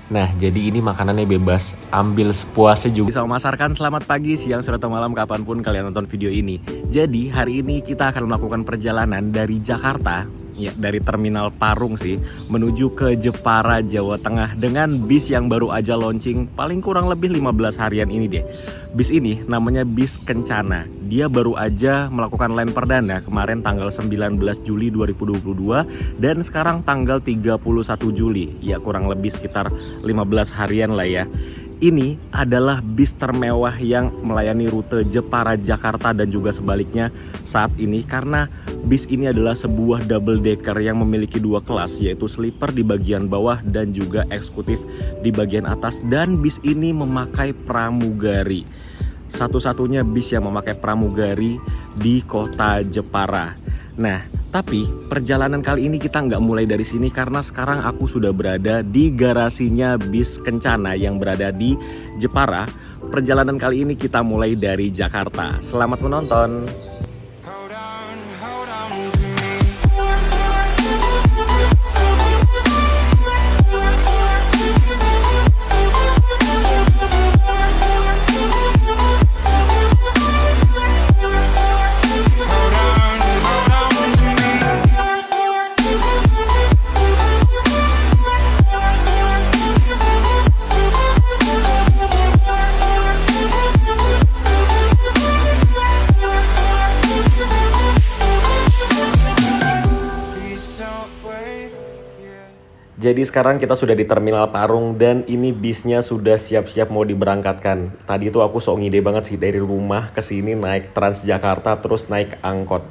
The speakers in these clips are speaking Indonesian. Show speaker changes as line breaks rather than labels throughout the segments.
Nah, jadi ini makanannya bebas, ambil sepuasnya juga. Bisa memasarkan selamat pagi, siang, sore, atau malam, kapanpun kalian nonton video ini. Jadi, hari ini kita akan melakukan perjalanan dari Jakarta, ya dari Terminal Parung sih, menuju ke Jepara, Jawa Tengah dengan bis yang baru aja launching paling kurang lebih 15 harian ini deh. Bis ini namanya bis Kencana. Dia baru aja melakukan land perdana kemarin tanggal 19 Juli 2022 dan sekarang tanggal 31 Juli. Ya kurang lebih sekitar 15 harian lah ya. Ini adalah bis termewah yang melayani rute Jepara Jakarta dan juga sebaliknya saat ini, karena bis ini adalah sebuah double decker yang memiliki dua kelas, yaitu sleeper di bagian bawah dan juga eksekutif di bagian atas, dan bis ini memakai pramugari. Satu-satunya bis yang memakai pramugari di kota Jepara. Nah, tapi perjalanan kali ini kita nggak mulai dari sini karena sekarang aku sudah berada di garasinya bis Kencana yang berada di Jepara. Perjalanan kali ini kita mulai dari Jakarta. Selamat menonton. Jadi sekarang kita sudah di Terminal Parung dan ini bisnya sudah siap-siap mau diberangkatkan. Tadi itu aku sok ngide banget sih dari rumah ke sini naik Transjakarta terus naik angkot.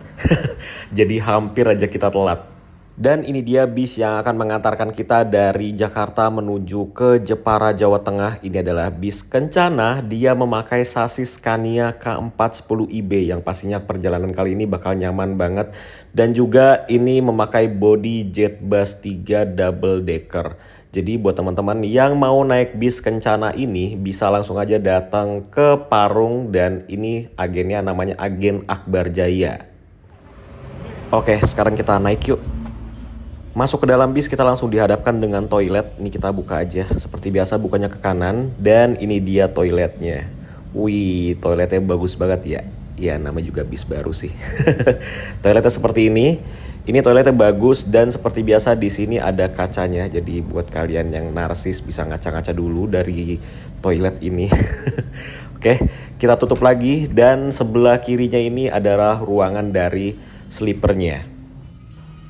Jadi hampir aja kita telat. Dan ini dia bis yang akan mengantarkan kita dari Jakarta menuju ke Jepara, Jawa Tengah. Ini adalah bis Kencana. Dia memakai sasis Scania K410IB yang pastinya perjalanan kali ini bakal nyaman banget. Dan juga ini memakai bodi Jetbus 3 double decker. Jadi buat teman-teman yang mau naik bis Kencana ini bisa langsung aja datang ke Parung, dan ini agennya namanya Agen Akbar Jaya. Oke, sekarang kita naik yuk. Masuk ke dalam bis kita langsung dihadapkan dengan toilet. Ini kita buka aja. Seperti biasa bukanya ke kanan. Dan ini dia toiletnya. Wih, toiletnya bagus banget ya. Ya nama juga bis baru sih. Toiletnya seperti ini. Ini toiletnya bagus dan seperti biasa di sini ada kacanya. Jadi buat kalian yang narsis bisa ngaca-ngaca dulu dari toilet ini. Oke, kita tutup lagi. Dan sebelah kirinya ini adalah ruangan dari sleepernya.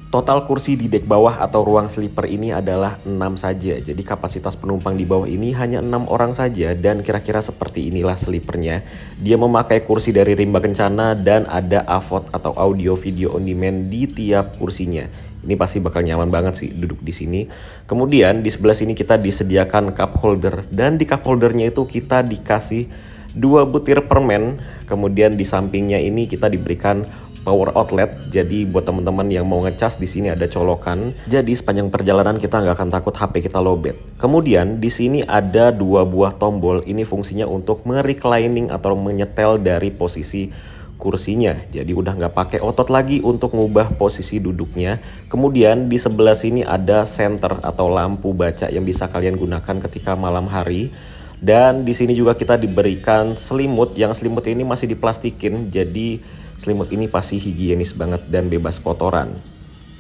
Total kursi di dek bawah atau ruang sleeper ini adalah 6 saja. Jadi kapasitas penumpang di bawah ini hanya 6 orang saja. Dan kira-kira seperti inilah sleepernya. Dia memakai kursi dari Rimba Kencana dan ada AVOD atau audio video on demand di tiap kursinya. Ini pasti bakal nyaman banget sih duduk di sini. Kemudian di sebelah sini kita disediakan cup holder. Dan di cup holdernya itu kita dikasih 2 butir permen. Kemudian di sampingnya ini kita diberikan power outlet. Jadi buat teman-teman yang mau ngecas di sini ada colokan. Jadi sepanjang perjalanan kita nggak akan takut HP kita lowbat. Kemudian di sini ada 2 buah tombol. Ini fungsinya untuk mereclining atau menyetel dari posisi kursinya. Jadi udah nggak pakai otot lagi untuk ngubah posisi duduknya. Kemudian di sebelah sini ada center atau lampu baca yang bisa kalian gunakan ketika malam hari. Dan di sini juga kita diberikan selimut. Yang selimut ini masih diplastikin. Jadi selimut ini pasti higienis banget dan bebas kotoran.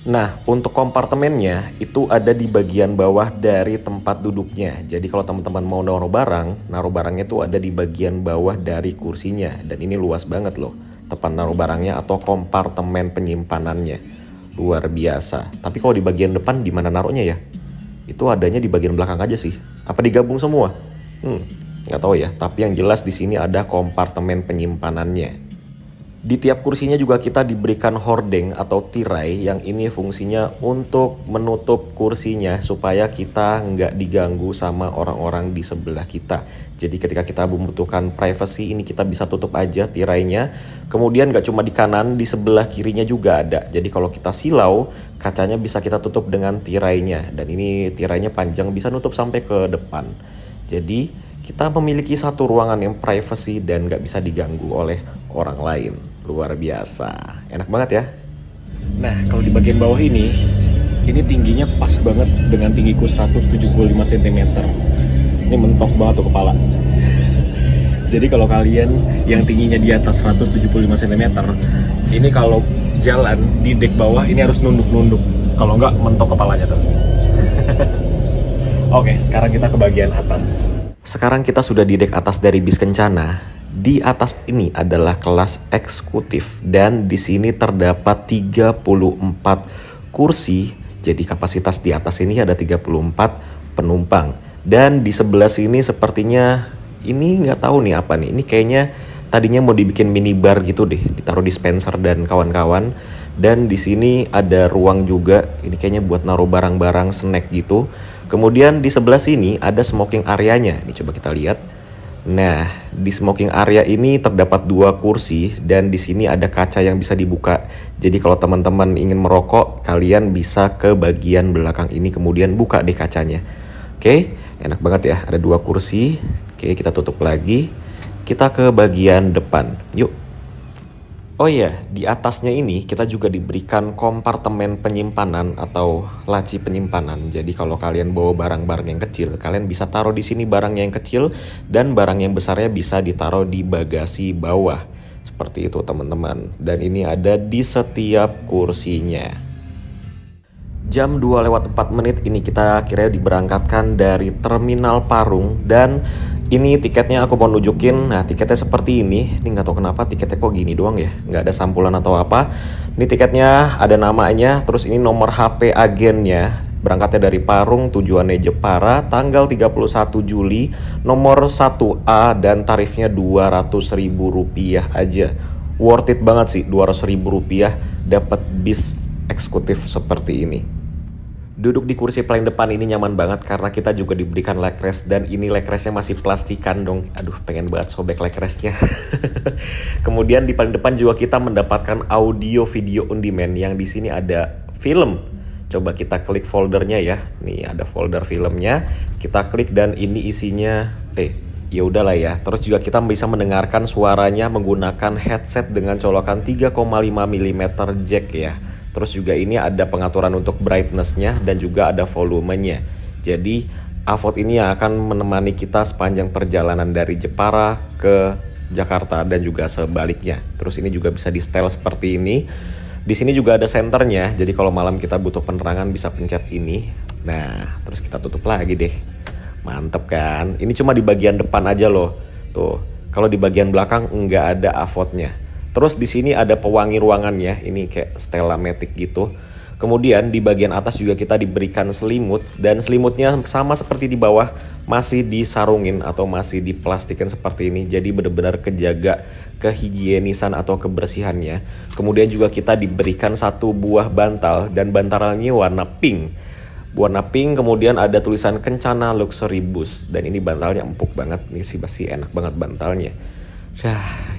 Nah, untuk kompartemennya itu ada di bagian bawah dari tempat duduknya. Jadi kalau teman-teman mau naruh barangnya itu ada di bagian bawah dari kursinya. Dan ini luas banget loh tempat naruh barangnya atau kompartemen penyimpanannya. Luar biasa. Tapi kalau di bagian depan di mana naruhnya ya? Itu adanya di bagian belakang aja sih. Apa digabung semua? Nggak tahu ya. Tapi yang jelas di sini ada kompartemen penyimpanannya. Di tiap kursinya juga kita diberikan hordeng atau tirai yang ini fungsinya untuk menutup kursinya supaya kita nggak diganggu sama orang-orang di sebelah kita. Jadi ketika kita membutuhkan privacy ini kita bisa tutup aja tirainya. Kemudian nggak cuma di kanan, di sebelah kirinya juga ada. Jadi kalau kita silau, kacanya bisa kita tutup dengan tirainya. Dan ini tirainya panjang bisa nutup sampai ke depan. Jadi kita memiliki satu ruangan yang privacy dan nggak bisa diganggu oleh orang lain. Luar biasa. Enak banget ya. Nah, kalau di bagian bawah ini Ini tingginya pas banget dengan tinggiku 175 cm. Ini mentok banget tuh kepala. Jadi kalau kalian yang tingginya di atas 175 cm, ini kalau jalan di dek bawah ini harus nunduk-nunduk. Kalau nggak mentok kepalanya tuh. Oke, sekarang kita ke bagian atas. Sekarang kita sudah di dek atas dari bis Kencana. Di atas ini adalah kelas eksekutif dan di sini terdapat 34 kursi. Jadi kapasitas di atas ini ada 34 penumpang. Dan di sebelah sini sepertinya ini nggak tahu nih apa nih. Ini kayaknya tadinya mau dibikin minibar gitu deh, ditaruh dispenser dan kawan-kawan. Dan di sini ada ruang juga. Ini kayaknya buat naruh barang-barang snack gitu. Kemudian di sebelah sini ada smoking areanya. Ini coba kita lihat. Nah, di smoking area ini terdapat 2 kursi dan di sini ada kaca yang bisa dibuka. Jadi kalau teman-teman ingin merokok, kalian bisa ke bagian belakang ini kemudian buka deh kacanya. Oke, enak banget ya. Ada 2 kursi. Oke, kita tutup lagi. Kita ke bagian depan. Yuk. Oh iya, di atasnya ini kita juga diberikan kompartemen penyimpanan atau laci penyimpanan. Jadi kalau kalian bawa barang-barang yang kecil, kalian bisa taruh di sini barang yang kecil dan barang yang besarnya bisa ditaruh di bagasi bawah. Seperti itu teman-teman. Dan ini ada di setiap kursinya. Jam 2:04 ini kita akhirnya diberangkatkan dari Terminal Parung dan ini tiketnya aku mau nunjukin. Nah, tiketnya seperti ini. Ini nggak tahu kenapa tiketnya kok gini doang ya, nggak ada sampulan atau apa. Ini tiketnya ada namanya, terus ini nomor HP agennya. Berangkatnya dari Parung, tujuannya Jepara, tanggal 31 Juli, nomor 1A dan tarifnya Rp200.000 aja. Worth it banget sih, Rp200.000 dapat bis eksekutif seperti ini. Duduk di kursi paling depan ini nyaman banget karena kita juga diberikan leg rest dan ini leg restnya masih plastikan dong. Aduh, pengen banget sobek leg restnya. Kemudian di paling depan juga kita mendapatkan audio video on demand yang di sini ada film. Coba kita klik foldernya ya. Nih ada folder filmnya. Kita klik dan ini isinya ya udahlah ya. Terus juga kita bisa mendengarkan suaranya menggunakan headset dengan colokan 3,5 mm jack ya. Terus juga ini ada pengaturan untuk brightness-nya dan juga ada volumenya. Jadi AVOD ini yang akan menemani kita sepanjang perjalanan dari Jepara ke Jakarta dan juga sebaliknya. Terus ini juga bisa di setel seperti ini. Di sini juga ada senternya. Jadi kalau malam kita butuh penerangan bisa pencet ini. Nah, terus kita tutup lagi deh. Mantep kan? Ini cuma di bagian depan aja loh. Tuh, kalau di bagian belakang nggak ada AVOD-nya. Terus di sini ada pewangi ruangannya, ini kayak Stella Matic gitu. Kemudian di bagian atas juga kita diberikan selimut dan selimutnya sama seperti di bawah masih disarungin atau masih diplastikin seperti ini. Jadi benar-benar kejaga kehigienisan atau kebersihannya. Kemudian juga kita diberikan 1 buah bantal dan bantalnya warna pink. Warna pink, kemudian ada tulisan Kencana Luxury Bus dan ini bantalnya empuk banget. Ini sih pasti enak banget bantalnya.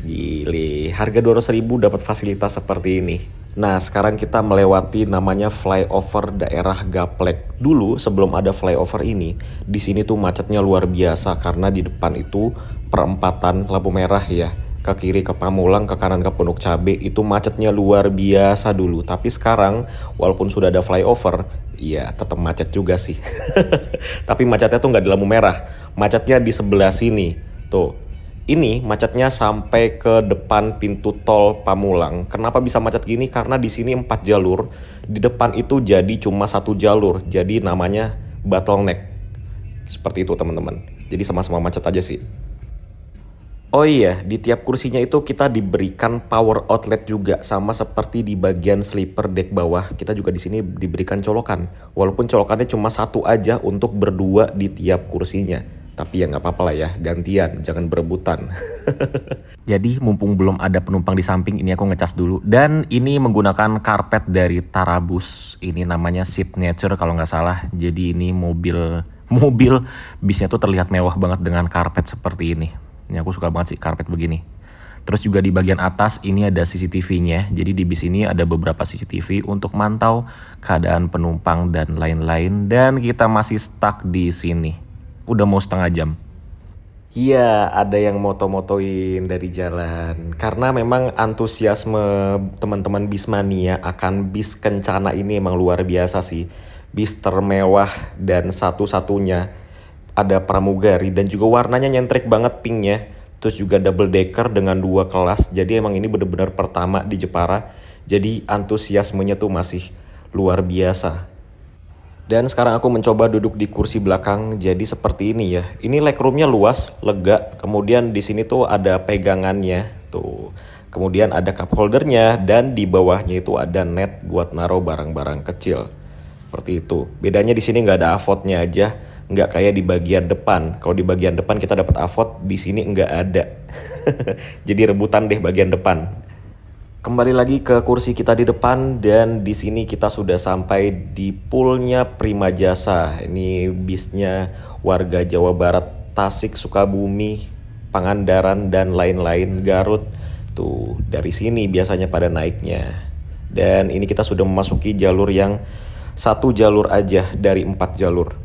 Gile, harga 200.000 dapat fasilitas seperti ini. Nah, sekarang kita melewati namanya flyover daerah Gaplek. Dulu sebelum ada flyover ini, di sini tuh macetnya luar biasa karena di depan itu perempatan lampu merah ya. Ke kiri ke Pamulang, ke kanan ke Pondok Cabe, itu macetnya luar biasa dulu. Tapi sekarang walaupun sudah ada flyover, ya tetap macet juga sih. Tapi macetnya tuh nggak di lampu merah, macetnya di sebelah sini. Tuh. Ini macetnya sampai ke depan pintu tol Pamulang. Kenapa bisa macet gini? Karena di sini 4 jalur, di depan itu jadi cuma 1 jalur. Jadi namanya bottleneck. Seperti itu teman-teman. Jadi sama-sama macet aja sih. Oh iya, di tiap kursinya itu kita diberikan power outlet juga, sama seperti di bagian sleeper deck bawah. Kita juga di sini diberikan colokan. Walaupun colokannya cuma 1 aja untuk berdua di tiap kursinya. Tapi ya nggak apa-apa lah ya, gantian, jangan berebutan. Jadi mumpung belum ada penumpang di samping, ini aku ngecas dulu. Dan ini menggunakan karpet dari Tarabus. Ini namanya Signature kalau nggak salah. Jadi ini mobil bisnya tuh terlihat mewah banget dengan karpet seperti ini. Ini aku suka banget sih karpet begini. Terus juga di bagian atas ini ada CCTV-nya. Jadi di bis ini ada beberapa CCTV untuk mantau keadaan penumpang dan lain-lain. Dan kita masih stuck di sini. Udah mau setengah jam. Iya, ada yang moto-motoin dari jalan. Karena memang antusiasme teman-teman Bismania akan bis Kencana ini emang luar biasa sih. Bis termewah dan satu-satunya ada pramugari dan juga warnanya nyentrik banget pinknya. Terus juga double decker dengan 2 kelas. Jadi emang ini bener-bener pertama di Jepara. Jadi antusiasmenya tuh masih luar biasa. Dan sekarang aku mencoba duduk di kursi belakang jadi seperti ini ya. Ini legroomnya luas, lega. Kemudian di sini tuh ada pegangannya tuh. Kemudian ada cup holdernya dan di bawahnya itu ada net buat naruh barang-barang kecil. Seperti itu. Bedanya di sini nggak ada avotnya aja, nggak kayak di bagian depan. Kalau di bagian depan kita dapat avot, di sini nggak ada. Jadi rebutan deh bagian depan. Kembali lagi ke kursi kita di depan dan di sini kita sudah sampai di poolnya Prima Jasa. Ini bisnya warga Jawa Barat, Tasik, Sukabumi, Pangandaran dan lain-lain, Garut. Tuh, dari sini biasanya pada naiknya. Dan ini kita sudah memasuki jalur yang satu jalur aja dari 4 jalur.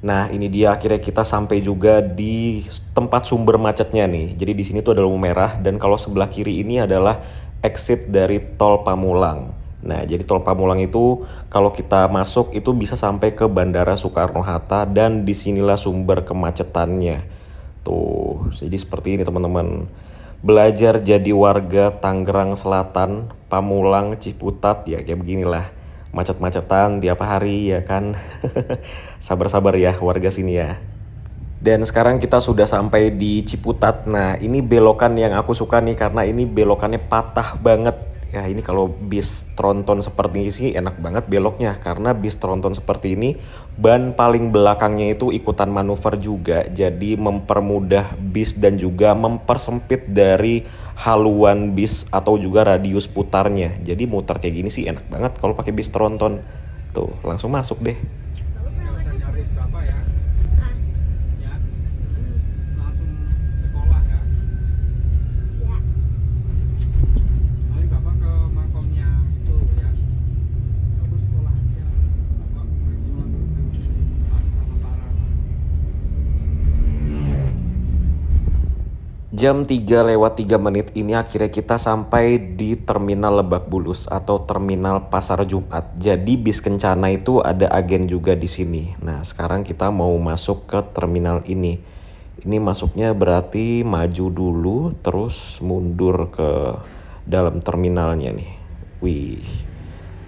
Nah, ini dia akhirnya kita sampai juga di tempat sumber macetnya nih. Jadi di sini tuh ada lampu merah dan kalau sebelah kiri ini adalah exit dari tol Pamulang. Nah, jadi tol Pamulang itu kalau kita masuk itu bisa sampai ke Bandara Soekarno-Hatta dan disinilah sumber kemacetannya. Tuh, jadi seperti ini teman-teman. Belajar jadi warga Tangerang Selatan, Pamulang, Ciputat, ya kayak beginilah. Macet-macetan tiap hari ya kan. Sabar-sabar ya warga sini ya. Dan sekarang kita sudah sampai di Ciputat. Nah, ini belokan yang aku suka nih karena ini belokannya patah banget. Ya, ini kalau bis tronton seperti ini sih enak banget beloknya. Karena bis tronton seperti ini, ban paling belakangnya itu ikutan manuver juga. Jadi mempermudah bis dan juga mempersempit dari haluan bis atau juga radius putarnya. Jadi muter kayak gini sih enak banget kalau pakai bis tronton. Tuh, langsung masuk deh. Jam 3:03 ini akhirnya kita sampai di Terminal Lebak Bulus atau Terminal Pasar Jumat. Jadi bis Kencana itu ada agen juga di sini. Nah, sekarang kita mau masuk ke terminal ini. Ini masuknya berarti maju dulu terus mundur ke dalam terminalnya nih. Wih.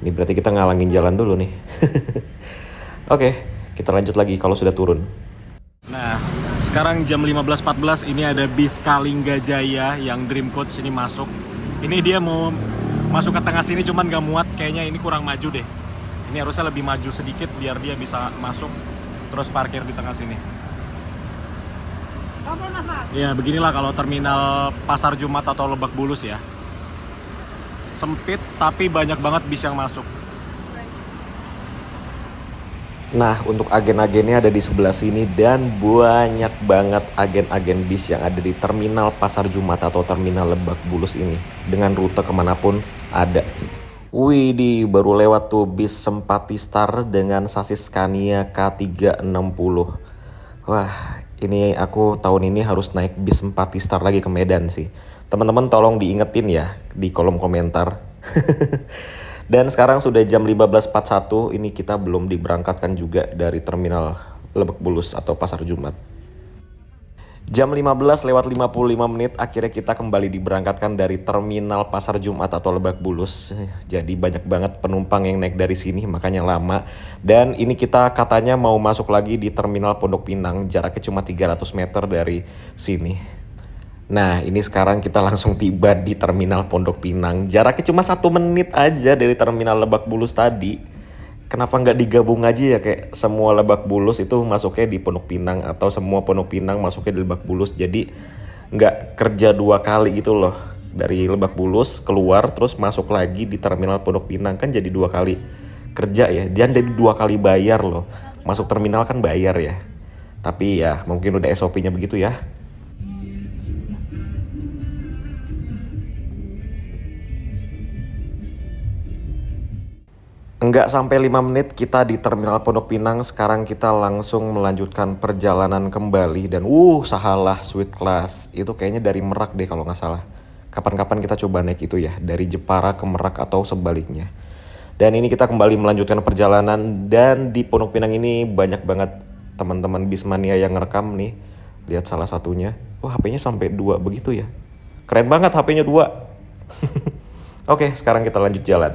Ini berarti kita ngalangin jalan dulu nih. Oke, kita lanjut lagi kalau sudah turun. Nah, sekarang jam 15.14 ini ada bis Kalingga Jaya yang Dream Coach ini masuk. Ini dia mau masuk ke tengah sini cuman gak muat, kayaknya ini kurang maju deh. Ini harusnya lebih maju sedikit biar dia bisa masuk terus parkir di tengah sini. Ya beginilah kalau terminal Pasar Jumat atau Lebak Bulus ya. Sempit tapi banyak banget bis yang masuk. Nah, untuk agen-agennya ada di sebelah sini dan banyak banget agen-agen bis yang ada di terminal Pasar Jumat atau terminal Lebak Bulus ini. Dengan rute kemanapun ada. Widih, baru lewat tuh bis Sempati Star dengan sasis Scania K360. Wah, ini aku tahun ini harus naik bis Sempati Star lagi ke Medan sih. Teman-teman tolong diingetin ya di kolom komentar. Dan sekarang sudah jam 15.41, ini kita belum diberangkatkan juga dari terminal Lebak Bulus atau Pasar Jumat. Jam 15:55 akhirnya kita kembali diberangkatkan dari terminal Pasar Jumat atau Lebak Bulus. Jadi banyak banget penumpang yang naik dari sini makanya lama. Dan ini kita katanya mau masuk lagi di terminal Pondok Pinang, jaraknya cuma 300 meter dari sini. Nah, ini sekarang kita langsung tiba di terminal Pondok Pinang. Jaraknya cuma 1 menit aja dari terminal Lebak Bulus tadi. Kenapa nggak digabung aja ya kayak semua Lebak Bulus itu masuknya di Pondok Pinang atau semua Pondok Pinang masuknya di Lebak Bulus. Jadi nggak kerja 2 kali gitu loh. Dari Lebak Bulus keluar terus masuk lagi di terminal Pondok Pinang kan jadi 2 kali kerja ya. Dan jadi 2 kali bayar loh. Masuk terminal kan bayar ya. Tapi ya mungkin udah SOP-nya begitu ya. Nggak sampai 5 menit kita di Terminal Pondok Pinang. Sekarang kita langsung melanjutkan perjalanan kembali. Dan salah Sweet Class. Itu kayaknya dari Merak deh kalau nggak salah. Kapan-kapan kita coba naik itu ya. Dari Jepara ke Merak atau sebaliknya. Dan ini kita kembali melanjutkan perjalanan. Dan di Pondok Pinang ini banyak banget teman-teman Bismania yang ngerekam nih. Lihat salah satunya. Wah, HP-nya sampai 2 begitu ya. Keren banget HP-nya 2. Oke, sekarang kita lanjut jalan.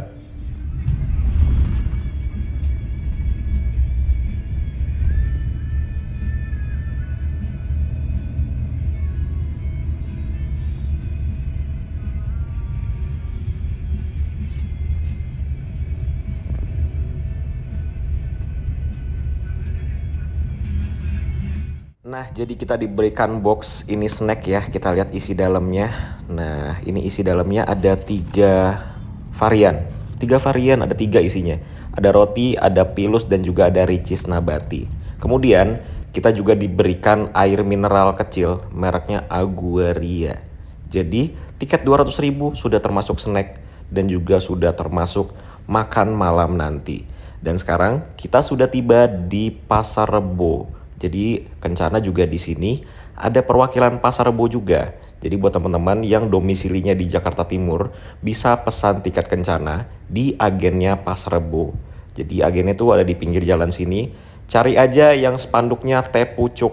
Nah, jadi kita diberikan box ini snack ya. Kita lihat isi dalamnya. Nah, ini isi dalamnya ada 3 varian. 3 varian, ada 3 isinya. Ada roti, ada pilus, dan juga ada ricis nabati. Kemudian, kita juga diberikan air mineral kecil, mereknya Aguaria. Jadi, tiket 200.000 sudah termasuk snack dan juga sudah termasuk makan malam nanti. Dan sekarang kita sudah tiba di Pasar Rebo. Jadi Kencana juga di sini ada perwakilan Pasar Rebo juga. Jadi buat teman-teman yang domisilinya di Jakarta Timur bisa pesan tiket Kencana di agennya Pasar Rebo. Jadi agennya tuh ada di pinggir jalan sini. Cari aja yang spanduknya teh pucuk.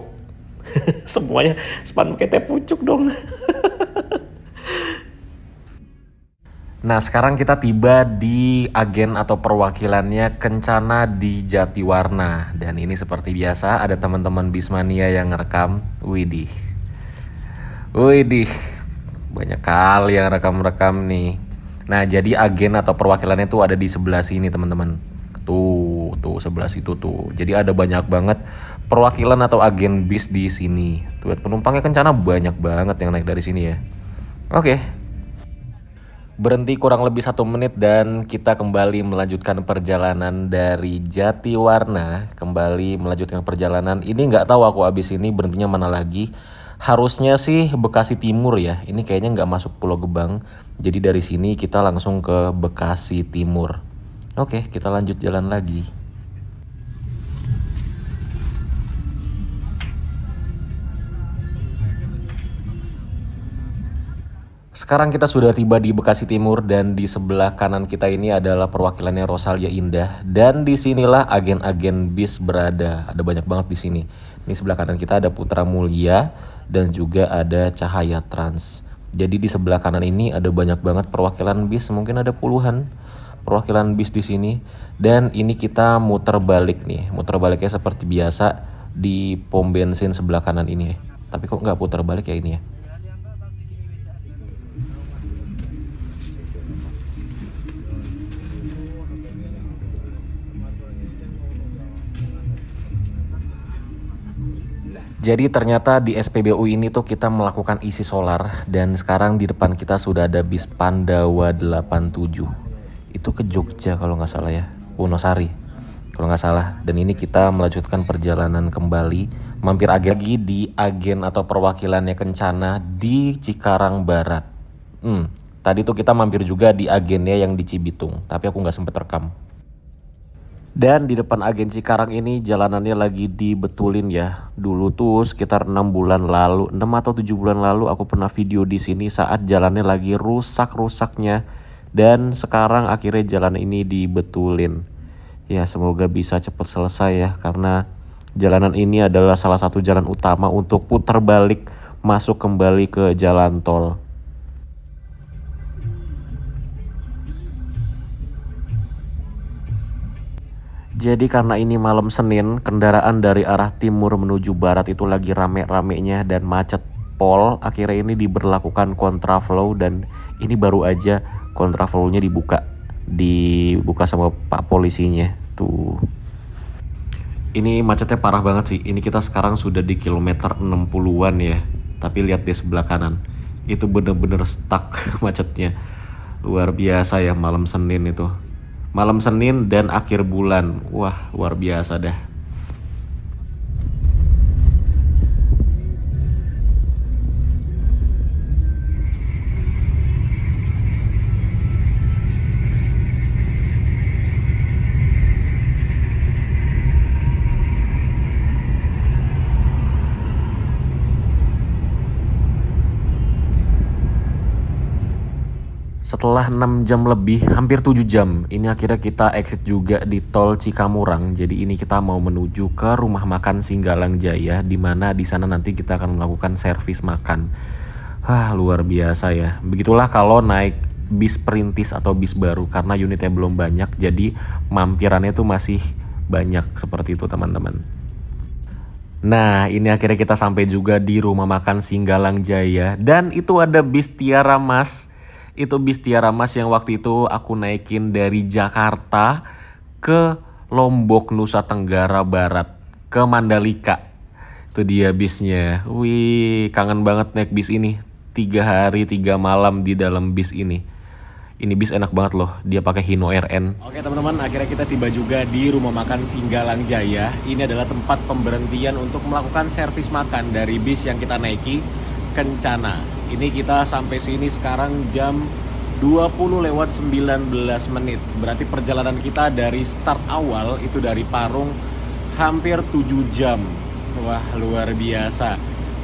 Semuanya spanduknya teh pucuk dong. Nah, sekarang kita tiba di agen atau perwakilannya Kencana di Jatiwarna. Dan ini seperti biasa ada teman-teman Bismania yang ngerekam. Widih. Widih. Banyak kali yang rekam-rekam nih. Nah, jadi agen atau perwakilannya tuh ada di sebelah sini, teman-teman. Tuh sebelah situ tuh. Jadi ada banyak banget perwakilan atau agen bis di sini. Tuh, penumpangnya Kencana banyak banget yang naik dari sini ya. Oke. Berhenti kurang lebih 1 menit dan kita kembali melanjutkan perjalanan dari Jatiwarna. Kembali melanjutkan perjalanan. Ini nggak tahu aku abis ini berhentinya mana lagi. Harusnya sih Bekasi Timur ya. Ini kayaknya nggak masuk Pulau Gebang. Jadi dari sini kita langsung ke Bekasi Timur. Oke, kita lanjut jalan lagi. Sekarang kita sudah tiba di Bekasi Timur dan di sebelah kanan kita ini adalah perwakilannya Rosalia Indah. Dan disinilah agen-agen bis berada. Ada banyak banget di sini. Ini sebelah kanan kita ada Putra Mulia dan juga ada Cahaya Trans. Jadi di sebelah kanan ini ada banyak banget perwakilan bis. Mungkin ada puluhan perwakilan bis di sini. Dan ini kita muter balik nih. Muter baliknya seperti biasa di pom bensin sebelah kanan ini. Tapi kok nggak putar balik ya ini ya. Jadi ternyata di SPBU ini tuh kita melakukan isi solar dan sekarang di depan kita sudah ada bis Pandawa 87. Itu ke Jogja kalau nggak salah ya, Wonosari kalau nggak salah. Dan ini kita melanjutkan perjalanan kembali, mampir lagi di agen atau perwakilannya Kencana di Cikarang Barat. Tadi tuh kita mampir juga di agennya yang di Cibitung, tapi aku nggak sempet rekam. Dan di depan agen Cikarang ini jalanannya lagi dibetulin ya. Dulu tuh sekitar 6 bulan lalu, 6 atau 7 bulan lalu aku pernah video di sini saat jalannya lagi rusak-rusaknya. Dan sekarang akhirnya jalan ini dibetulin. Ya, semoga bisa cepat selesai ya, karena jalanan ini adalah salah satu jalan utama untuk putar balik masuk kembali ke jalan tol. Jadi karena ini malam Senin, kendaraan dari arah timur menuju barat itu lagi rame-ramenya dan macet pol. Akhirnya ini diberlakukan kontraflow dan ini baru aja kontraflow-nya dibuka sama Pak polisinya. Tuh. Ini macetnya parah banget sih. Ini kita sekarang sudah di kilometer 60-an ya. Tapi lihat di sebelah kanan. Itu bener-bener stuck macetnya. Luar biasa ya malam Senin itu. Malam Senin dan akhir bulan. Wah, luar biasa dah. Setelah 6 jam lebih, hampir 7 jam, ini akhirnya kita exit juga di tol Cikamurang. Jadi ini kita mau menuju ke rumah makan Singgalang Jaya, di mana di sana nanti kita akan melakukan servis makan. Luar biasa ya. Begitulah kalau naik bis perintis atau bis baru, karena unitnya belum banyak, jadi mampirannya tuh masih banyak seperti itu teman-teman. Nah, ini akhirnya kita sampai juga di rumah makan Singgalang Jaya. Dan itu ada bis Tiara Mas. Itu bis Tiara Mas yang waktu itu aku naikin dari Jakarta ke Lombok, Nusa Tenggara Barat, ke Mandalika. Itu dia bisnya. Wih, kangen banget naik bis ini. 3 hari 3 malam di dalam bis ini. Ini bis enak banget loh, dia pakai Hino RN. Oke teman-teman, akhirnya kita tiba juga di rumah makan Singgalang Jaya. Ini adalah tempat pemberhentian untuk melakukan servis makan dari bis yang kita naiki, Kencana. Ini kita sampai sini sekarang jam 20:19. Berarti perjalanan kita dari start awal itu dari Parung hampir 7 jam. Wah, luar biasa.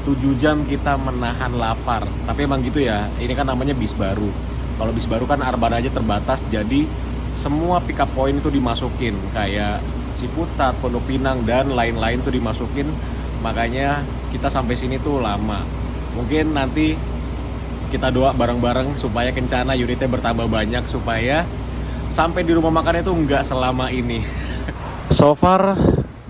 7 jam kita menahan lapar. Tapi emang gitu ya, ini kan namanya bis baru. Kalau bis baru kan armadanya terbatas, jadi semua pick up point itu dimasukin, kayak Ciputat, Pondok Pinang, dan lain-lain tuh dimasukin. Makanya kita sampai sini tuh lama. Mungkin nanti kita doa bareng-bareng supaya Kencana unitnya bertambah banyak, supaya sampai di rumah makannya tuh nggak selama ini. So far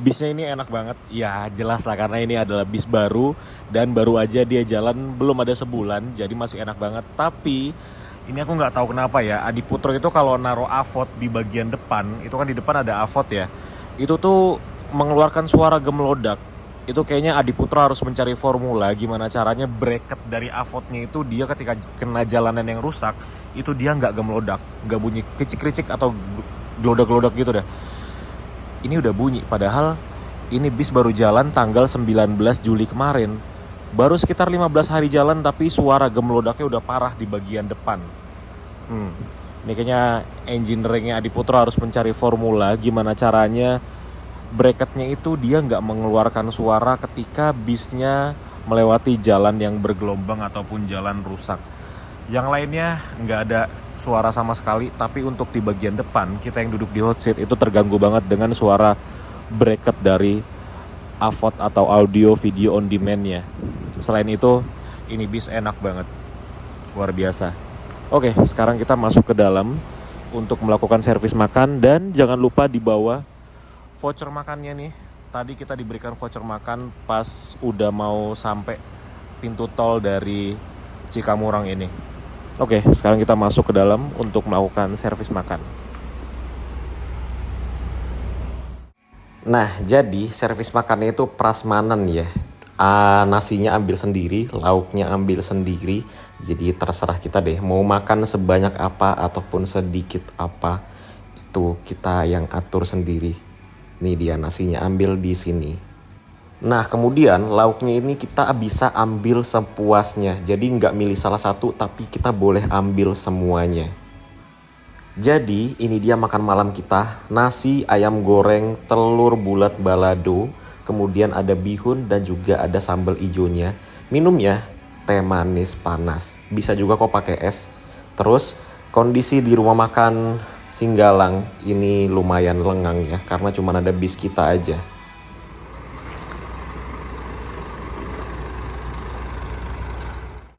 bisnya ini enak banget. Ya jelas lah, karena ini adalah bis baru dan baru aja dia jalan belum ada sebulan, jadi masih enak banget. Tapi ini aku nggak tahu kenapa ya, Adiputro itu kalau naruh avot di bagian depan, itu kan di depan ada avot ya, itu tuh mengeluarkan suara gemelodak. Itu kayaknya Adiputro harus mencari formula gimana caranya bracket dari avotnya itu, dia ketika kena jalanan yang rusak, itu dia nggak gemelodak, nggak bunyi kricik-kricik atau gelodak-gelodak gitu dah. Ini udah bunyi, padahal ini bis baru jalan tanggal 19 Juli kemarin. Baru sekitar 15 hari jalan, tapi suara gemelodaknya udah parah di bagian depan. Ini kayaknya engineeringnya Adiputro harus mencari formula gimana caranya bracketnya itu dia nggak mengeluarkan suara ketika bisnya melewati jalan yang bergelombang ataupun jalan rusak. Yang lainnya nggak ada suara sama sekali, tapi untuk di bagian depan, kita yang duduk di hot seat itu terganggu banget dengan suara bracket dari avot atau audio video on demand-nya. Selain itu, ini bis enak banget. Luar biasa. Oke, sekarang kita masuk ke dalam untuk melakukan servis makan, dan jangan lupa dibawa voucher makannya nih. Tadi kita diberikan voucher makan pas udah mau sampai pintu tol dari Cikamurang ini. Oke, sekarang kita masuk ke dalam untuk melakukan servis makan. Nah, jadi servis makannya itu prasmanan ya. Nasinya ambil sendiri, lauknya ambil sendiri. Jadi terserah kita deh mau makan sebanyak apa ataupun sedikit apa, itu kita yang atur sendiri. Nih dia nasinya ambil di sini. Nah, kemudian lauknya ini kita bisa ambil sepuasnya. Jadi nggak milih salah satu, tapi kita boleh ambil semuanya. Jadi ini dia makan malam kita, nasi, ayam goreng, telur bulat balado, kemudian ada bihun dan juga ada sambal ijonya. Minumnya teh manis panas, bisa juga kok pakai es. Terus kondisi di rumah makan Singgalang ini lumayan lengang ya, karena cuma ada bis kita aja.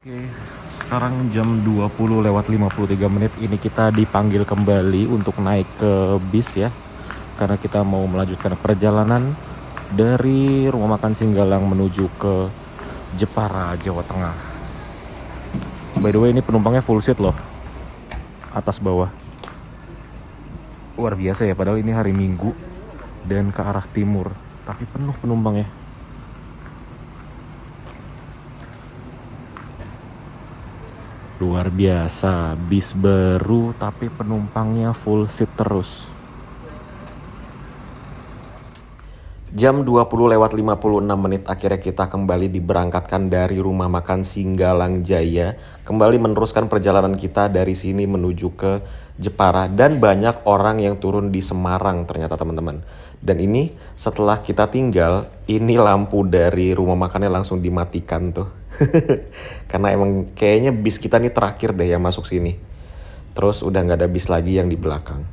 Oke, sekarang jam 20:53 ini kita dipanggil kembali untuk naik ke bis ya, karena kita mau melanjutkan perjalanan dari rumah makan Singgalang menuju ke Jepara, Jawa Tengah. By the way, ini penumpangnya full seat loh, atas bawah. Luar biasa ya, padahal ini hari Minggu dan ke arah timur, tapi penuh penumpangnya. Luar biasa, bis baru tapi penumpangnya full seat terus. Jam 20:56 akhirnya kita kembali diberangkatkan dari rumah makan Singgalang Jaya, kembali meneruskan perjalanan kita dari sini menuju ke Jepara, dan banyak orang yang turun di Semarang ternyata teman-teman. Dan ini setelah kita tinggal, ini lampu dari rumah makannya langsung dimatikan tuh. Karena emang kayaknya bis kita nih terakhir deh yang masuk sini. Terus udah nggak ada bis lagi yang di belakang.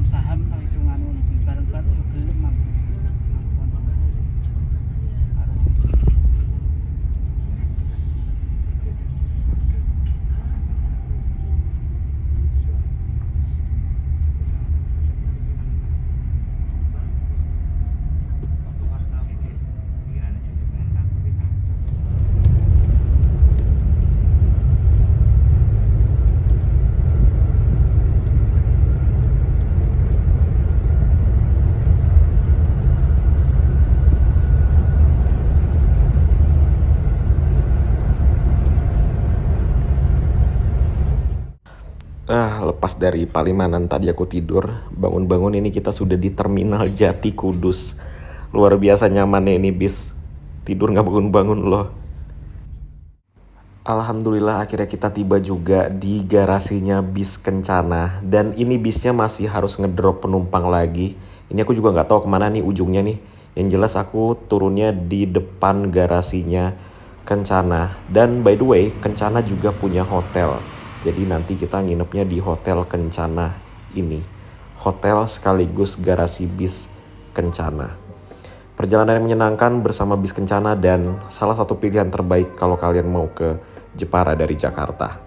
Saham atau hitungan bareng-bareng belum aku.
Lepas dari Palimanan tadi aku tidur, bangun-bangun ini kita sudah di Terminal Jati Kudus. Luar biasa nyamannya ini bis, tidur nggak bangun-bangun loh. Alhamdulillah akhirnya kita tiba juga di garasinya bis Kencana. Dan ini bisnya masih harus ngedrop penumpang lagi. Ini aku juga nggak tahu kemana nih ujungnya nih. Yang jelas aku turunnya di depan garasinya Kencana. Dan by the way, Kencana juga punya hotel. Jadi nanti kita nginepnya di Hotel Kencana ini. Hotel sekaligus garasi bis Kencana. Perjalanan yang menyenangkan bersama bis Kencana dan salah satu pilihan terbaik kalau kalian mau ke Jepara dari Jakarta.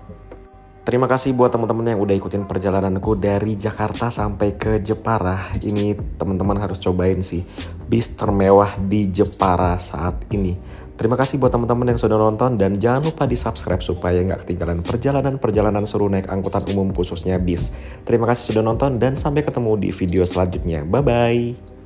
Terima kasih buat teman-teman yang udah ikutin perjalananku dari Jakarta sampai ke Jepara. Ini teman-teman harus cobain sih, bis termewah di Jepara saat ini. Terima kasih buat teman-teman yang sudah nonton dan jangan lupa di subscribe supaya nggak ketinggalan perjalanan-perjalanan seru naik angkutan umum khususnya bis. Terima kasih sudah nonton dan sampai ketemu di video selanjutnya. Bye-bye.